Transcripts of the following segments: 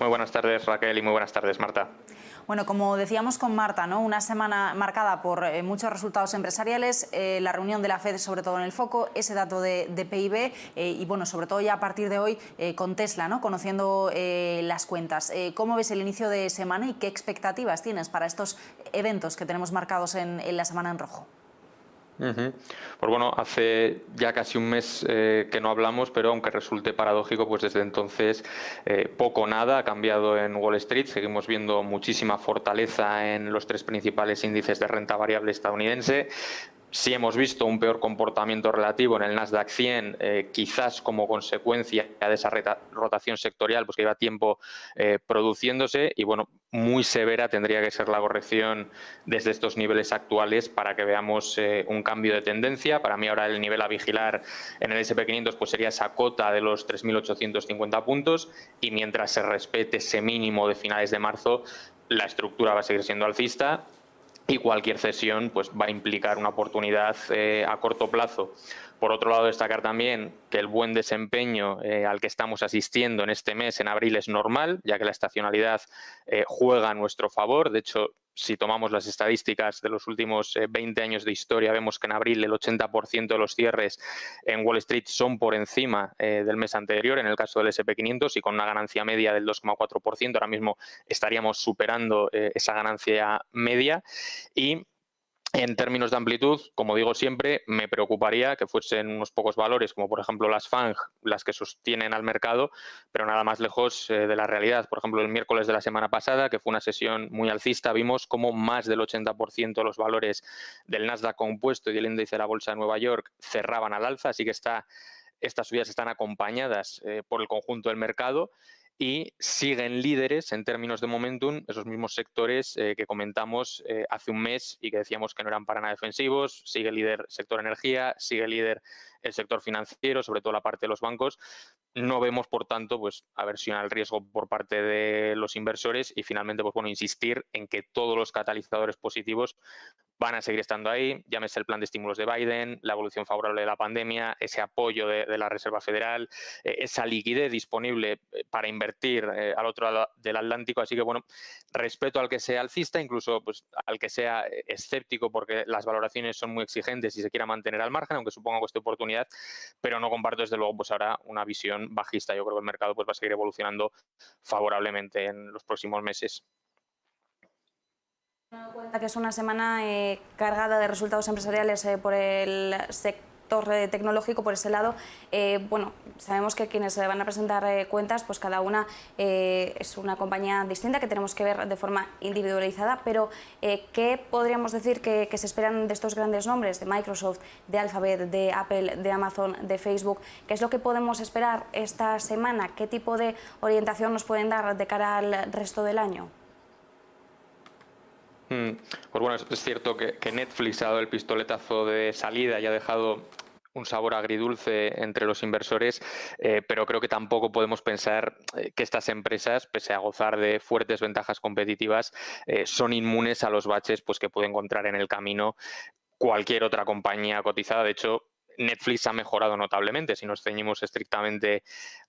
Muy buenas tardes, Raquel, y muy buenas tardes, Marta. Bueno, como decíamos con Marta, ¿no? Una semana marcada por muchos resultados empresariales, la reunión de la FED sobre todo en el foco, ese dato de PIB y bueno, sobre todo ya a partir de hoy con Tesla, ¿no? Conociendo las cuentas. ¿Cómo ves el inicio de semana y qué expectativas tienes para estos eventos que tenemos marcados en la semana en rojo? Pues bueno, hace ya casi un mes que no hablamos, pero aunque resulte paradójico, pues desde entonces poco o nada ha cambiado en Wall Street. Seguimos viendo muchísima fortaleza en los tres principales índices de renta variable estadounidense. Sí hemos visto un peor comportamiento relativo en el Nasdaq 100, quizás como consecuencia de esa rotación sectorial pues que lleva tiempo produciéndose y bueno, muy severa tendría que ser la corrección desde estos niveles actuales para que veamos un cambio de tendencia. Para mí ahora el nivel a vigilar en el S&P 500 pues sería esa cota de los 3.850 puntos y mientras se respete ese mínimo de finales de marzo, la estructura va a seguir siendo alcista. Y cualquier cesión pues, va a implicar una oportunidad a corto plazo. Por otro lado, destacar también que el buen desempeño al que estamos asistiendo en este mes, en abril, es normal, ya que la estacionalidad juega a nuestro favor. De hecho, si tomamos las estadísticas de los últimos 20 años de historia, vemos que en abril el 80% de los cierres en Wall Street son por encima del mes anterior, en el caso del S&P 500, y con una ganancia media del 2,4%. Ahora mismo estaríamos superando esa ganancia media. Y en términos de amplitud, como digo siempre, me preocuparía que fuesen unos pocos valores, como por ejemplo las FANG, las que sostienen al mercado, pero nada más lejos de la realidad. Por ejemplo, el miércoles de la semana pasada, que fue una sesión muy alcista, vimos como más del 80% de los valores del Nasdaq compuesto y del índice de la Bolsa de Nueva York cerraban al alza, así que estas subidas están acompañadas por el conjunto del mercado y siguen líderes en términos de momentum esos mismos sectores que comentamos hace un mes y que decíamos que no eran para nada defensivos. Sigue líder sector energía, sigue líder el sector financiero, sobre todo la parte de los bancos. No vemos, por tanto, pues aversión al riesgo por parte de los inversores y finalmente, pues bueno, insistir en que todos los catalizadores positivos van a seguir estando ahí, llámese el plan de estímulos de Biden, la evolución favorable de la pandemia, ese apoyo de la Reserva Federal, esa liquidez disponible para invertir al otro lado del Atlántico. Así que, bueno, respeto al que sea alcista, incluso pues, al que sea escéptico, porque las valoraciones son muy exigentes y se quiera mantener al margen, aunque suponga cuesta oportunidad, pero no comparto desde luego pues ahora una visión bajista. Yo creo que el mercado pues, va a seguir evolucionando favorablemente en los próximos meses. Me he dado cuenta que es una semana cargada de resultados empresariales por el sector tecnológico, por ese lado. Bueno, sabemos que quienes van a presentar cuentas, pues cada una es una compañía distinta que tenemos que ver de forma individualizada, pero ¿qué podríamos decir que se esperan de estos grandes nombres, de Microsoft, de Alphabet, de Apple, de Amazon, de Facebook? ¿Qué es lo que podemos esperar esta semana? ¿Qué tipo de orientación nos pueden dar de cara al resto del año? Pues bueno, es cierto que Netflix ha dado el pistoletazo de salida y ha dejado un sabor agridulce entre los inversores, pero creo que tampoco podemos pensar que estas empresas, pese a gozar de fuertes ventajas competitivas, son inmunes a los baches pues, que puede encontrar en el camino cualquier otra compañía cotizada. De hecho, Netflix ha mejorado notablemente si nos ceñimos estrictamente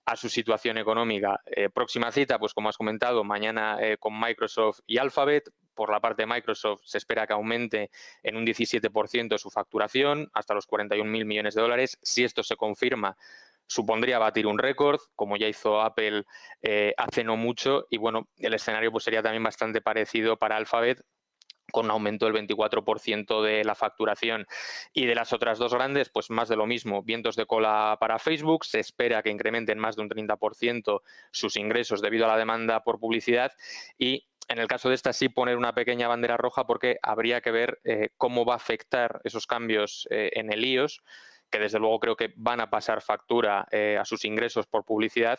a su situación económica. Próxima cita, pues como has comentado, mañana con Microsoft y Alphabet. Por la parte de Microsoft se espera que aumente en un 17% su facturación hasta los 41.000 millones de dólares. Si esto se confirma, supondría batir un récord, como ya hizo Apple hace no mucho. Y bueno, el escenario pues sería también bastante parecido para Alphabet, con un aumento del 24% de la facturación. Y de las otras dos grandes, pues más de lo mismo. Vientos de cola para Facebook. Se espera que incrementen más de un 30% sus ingresos debido a la demanda por publicidad. Y en el caso de esta sí poner una pequeña bandera roja porque habría que ver cómo va a afectar esos cambios en el iOS, que desde luego creo que van a pasar factura a sus ingresos por publicidad,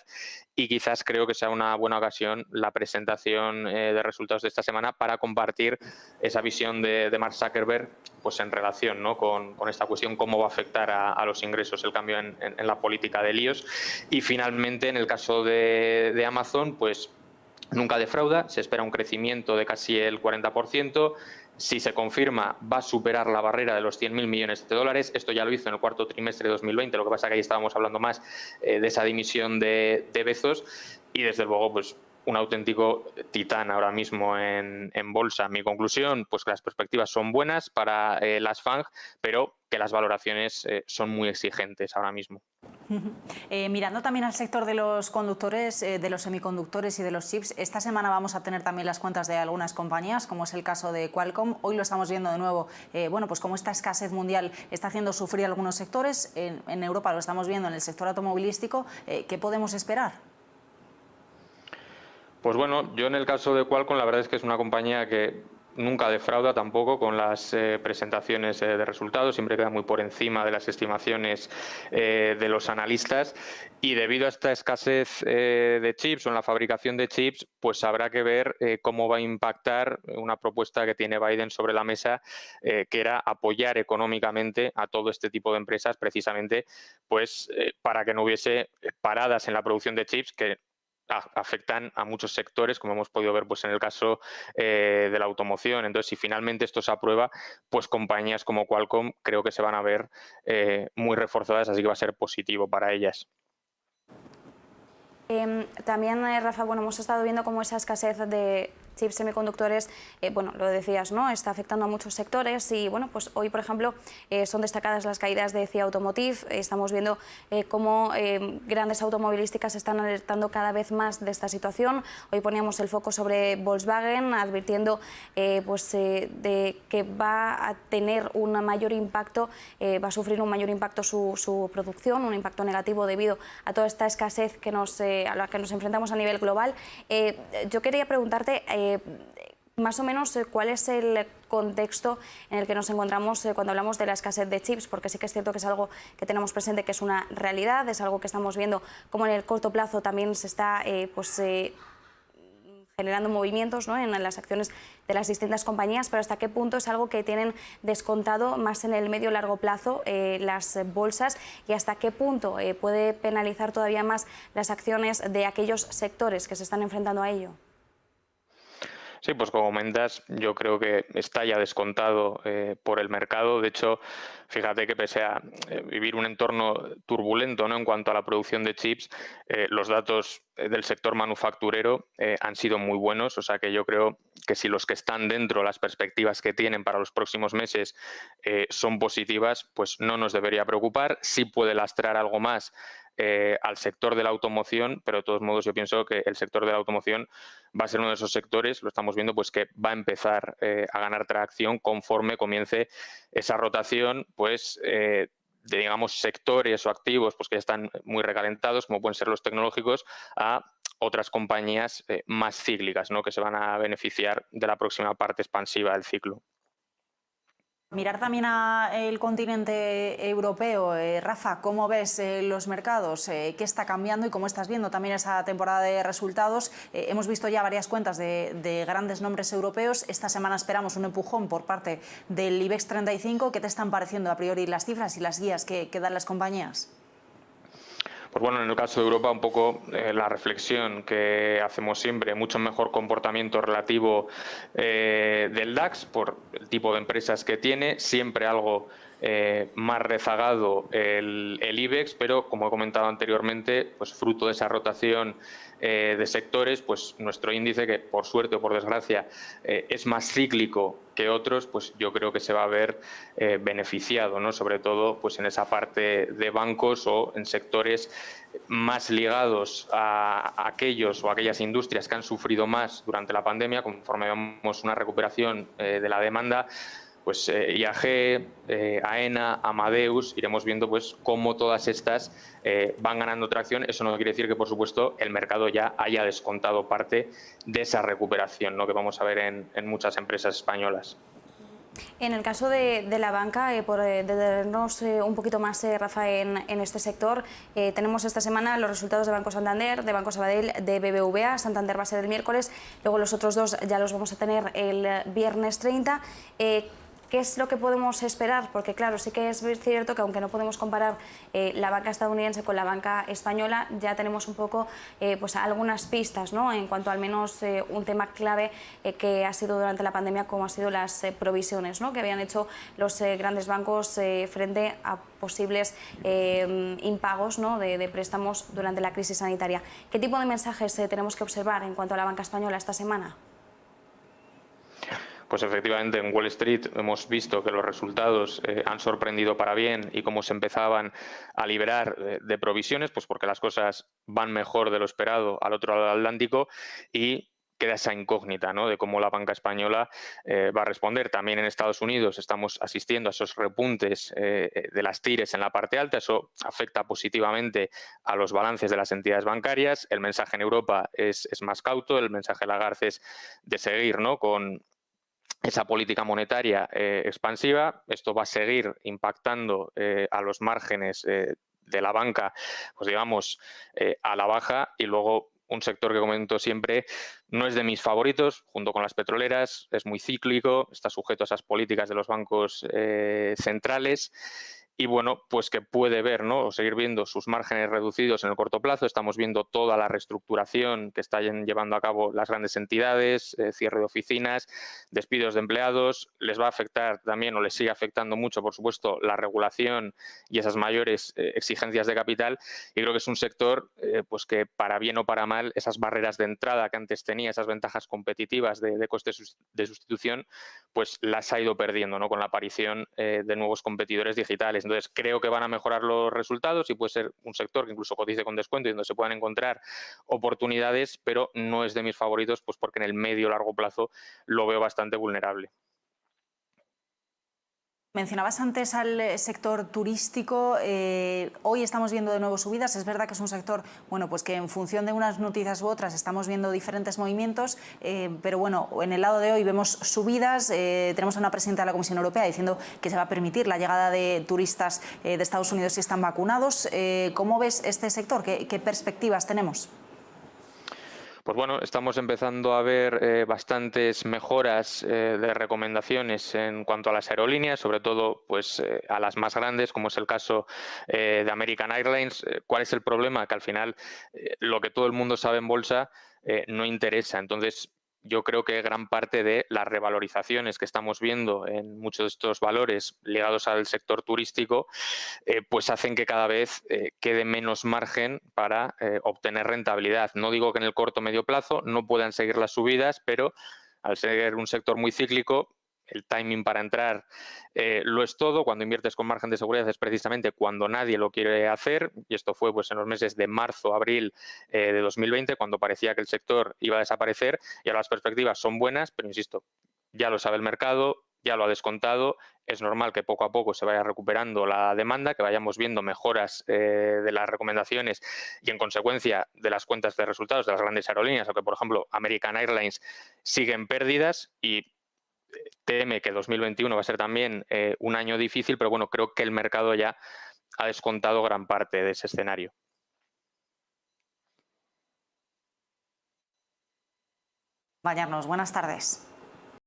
y quizás creo que sea una buena ocasión la presentación de resultados de esta semana para compartir esa visión de Mark Zuckerberg pues en relación, ¿no? con esta cuestión, cómo va a afectar a los ingresos el cambio en la política de iOS. Y finalmente, en el caso de Amazon, pues nunca defrauda, se espera un crecimiento de casi el 40%. Si se confirma, va a superar la barrera de los 100.000 millones de dólares. Esto ya lo hizo en el cuarto trimestre de 2020, lo que pasa es que ahí estábamos hablando más de esa dimisión de Bezos. Y desde luego, pues un auténtico titán ahora mismo en bolsa. Mi conclusión, pues que las perspectivas son buenas para las FANG, pero que las valoraciones son muy exigentes ahora mismo. Mirando también al sector de los conductores, de los semiconductores y de los chips, esta semana vamos a tener también las cuentas de algunas compañías, como es el caso de Qualcomm. Hoy lo estamos viendo de nuevo, bueno, pues como esta escasez mundial está haciendo sufrir algunos sectores, en Europa lo estamos viendo en el sector automovilístico. ¿Qué podemos esperar? Pues bueno, yo en el caso de Qualcomm la verdad es que es una compañía que nunca defrauda tampoco con las presentaciones de resultados, siempre queda muy por encima de las estimaciones de los analistas, y debido a esta escasez de chips o en la fabricación de chips, pues habrá que ver cómo va a impactar una propuesta que tiene Biden sobre la mesa, que era apoyar económicamente a todo este tipo de empresas precisamente pues para que no hubiese paradas en la producción de chips que afectan a muchos sectores, como hemos podido ver pues en el caso de la automoción. Entonces, si finalmente esto se aprueba, pues compañías como Qualcomm creo que se van a ver muy reforzadas, así que va a ser positivo para ellas. También, Rafa, bueno, hemos estado viendo cómo esa escasez de chips semiconductores, bueno, lo decías, ¿no? Está afectando a muchos sectores y, bueno, pues hoy, por ejemplo, son destacadas las caídas de CIA Automotive. Estamos viendo cómo grandes automovilísticas están alertando cada vez más de esta situación. Hoy poníamos el foco sobre Volkswagen, advirtiendo pues, de que va a tener un mayor impacto, va a sufrir un mayor impacto su producción, un impacto negativo debido a toda esta escasez que a la que nos enfrentamos a nivel global. Yo quería preguntarte más o menos cuál es el contexto en el que nos encontramos cuando hablamos de la escasez de chips, porque sí que es cierto que es algo que tenemos presente, que es una realidad, es algo que estamos viendo como en el corto plazo también se está generando movimientos, ¿no?, en las acciones de las distintas compañías, pero hasta qué punto es algo que tienen descontado más en el medio largo plazo las bolsas, y hasta qué punto puede penalizar todavía más las acciones de aquellos sectores que se están enfrentando a ello. Sí, pues como comentas, yo creo que está ya descontado por el mercado. De hecho, fíjate que pese a vivir un entorno turbulento, ¿no?, en cuanto a la producción de chips, los datos del sector manufacturero han sido muy buenos. O sea que yo creo que si los que están dentro, las perspectivas que tienen para los próximos meses son positivas, pues no nos debería preocupar. Sí puede lastrar algo más al sector de la automoción, pero de todos modos yo pienso que el sector de la automoción va a ser uno de esos sectores, lo estamos viendo, pues que va a empezar a ganar tracción conforme comience esa rotación, pues de, digamos, sectores o activos pues que ya están muy recalentados, como pueden ser los tecnológicos, a otras compañías más cíclicas, ¿no?, que se van a beneficiar de la próxima parte expansiva del ciclo. Mirar también al continente europeo, Rafa, ¿cómo ves los mercados? ¿Qué está cambiando y cómo estás viendo también esa temporada de resultados? Hemos visto ya varias cuentas de grandes nombres europeos. Esta semana esperamos un empujón por parte del IBEX 35. ¿Qué te están pareciendo a priori las cifras y las guías que dan las compañías? Pues bueno, en el caso de Europa, un poco la reflexión que hacemos siempre, mucho mejor comportamiento relativo del DAX por el tipo de empresas que tiene, siempre algo más rezagado el IBEX, pero como he comentado anteriormente, pues fruto de esa rotación de sectores, pues nuestro índice, que por suerte o por desgracia es más cíclico que otros, pues yo creo que se va a ver beneficiado, ¿no?, sobre todo pues en esa parte de bancos o en sectores más ligados a aquellos o aquellas industrias que han sufrido más durante la pandemia, conforme vemos una recuperación de la demanda. Pues IAG, AENA, Amadeus, iremos viendo pues cómo todas estas van ganando tracción. Eso no quiere decir que, por supuesto, el mercado ya haya descontado parte de esa recuperación, ¿no?, que vamos a ver en muchas empresas españolas. En el caso de la banca, por detenernos un poquito más, Rafa, en este sector, tenemos esta semana los resultados de Banco Santander, de Banco Sabadell, de BBVA. Santander va a ser el miércoles, luego los otros dos ya los vamos a tener el viernes 30. ¿Qué es lo que podemos esperar? Porque claro, sí que es cierto que aunque no podemos comparar la banca estadounidense con la banca española, ya tenemos un poco pues algunas pistas, ¿no? En cuanto al menos un tema clave que ha sido durante la pandemia, como han sido las provisiones, ¿no? Que habían hecho los grandes bancos frente a posibles impagos, ¿no? de préstamos durante la crisis sanitaria. ¿Qué tipo de mensajes tenemos que observar en cuanto a la banca española esta semana? Pues efectivamente en Wall Street hemos visto que los resultados han sorprendido para bien y cómo se empezaban a liberar de provisiones, pues porque las cosas van mejor de lo esperado al otro lado del Atlántico y queda esa incógnita, ¿no?, de cómo la banca española va a responder. También en Estados Unidos estamos asistiendo a esos repuntes de las TIRES en la parte alta. Eso afecta positivamente a los balances de las entidades bancarias. El mensaje en Europa es más cauto. El mensaje de Lagarde es de seguir, ¿no?, con esa política monetaria expansiva. Esto va a seguir impactando a los márgenes de la banca, pues digamos, a la baja. Y luego un sector que comento siempre no es de mis favoritos, junto con las petroleras, es muy cíclico, está sujeto a esas políticas de los bancos centrales. Y bueno, pues que puede ver, ¿no?, o seguir viendo sus márgenes reducidos en el corto plazo. Estamos viendo toda la reestructuración que están llevando a cabo las grandes entidades, cierre de oficinas, despidos de empleados. Les va a afectar también, o les sigue afectando mucho, por supuesto, la regulación y esas mayores exigencias de capital. Y creo que es un sector pues que, para bien o para mal, esas barreras de entrada que antes tenía, esas ventajas competitivas de coste de sustitución, pues las ha ido perdiendo, ¿no?, con la aparición de nuevos competidores digitales. Entonces, creo que van a mejorar los resultados y puede ser un sector que incluso cotice con descuento y donde se puedan encontrar oportunidades, pero no es de mis favoritos, pues porque en el medio o largo plazo lo veo bastante vulnerable. Mencionabas antes al sector turístico. Hoy estamos viendo de nuevo subidas. Es verdad que es un sector, bueno, pues que en función de unas noticias u otras estamos viendo diferentes movimientos, pero bueno, en el lado de hoy vemos subidas. Tenemos a una presidenta de la Comisión Europea diciendo que se va a permitir la llegada de turistas de Estados Unidos si están vacunados. ¿Cómo ves este sector? ¿Qué perspectivas tenemos? Pues bueno, estamos empezando a ver bastantes mejoras de recomendaciones en cuanto a las aerolíneas, sobre todo pues a las más grandes, como es el caso de American Airlines. ¿Cuál es el problema? Que al final lo que todo el mundo sabe en bolsa no interesa. Entonces, yo creo que gran parte de las revalorizaciones que estamos viendo en muchos de estos valores ligados al sector turístico pues hacen que cada vez quede menos margen para obtener rentabilidad. No digo que en el corto o medio plazo no puedan seguir las subidas, pero al ser un sector muy cíclico, el timing para entrar lo es todo. Cuando inviertes con margen de seguridad es precisamente cuando nadie lo quiere hacer, y esto fue pues en los meses de marzo, abril de 2020, cuando parecía que el sector iba a desaparecer, y ahora las perspectivas son buenas, pero insisto, ya lo sabe el mercado, ya lo ha descontado. Es normal que poco a poco se vaya recuperando la demanda, que vayamos viendo mejoras de las recomendaciones y, en consecuencia, de las cuentas de resultados de las grandes aerolíneas, aunque, por ejemplo, American Airlines sigue en pérdidas y teme que 2021 va a ser también un año difícil, pero bueno, creo que el mercado ya ha descontado gran parte de ese escenario. Bañarnos, buenas tardes.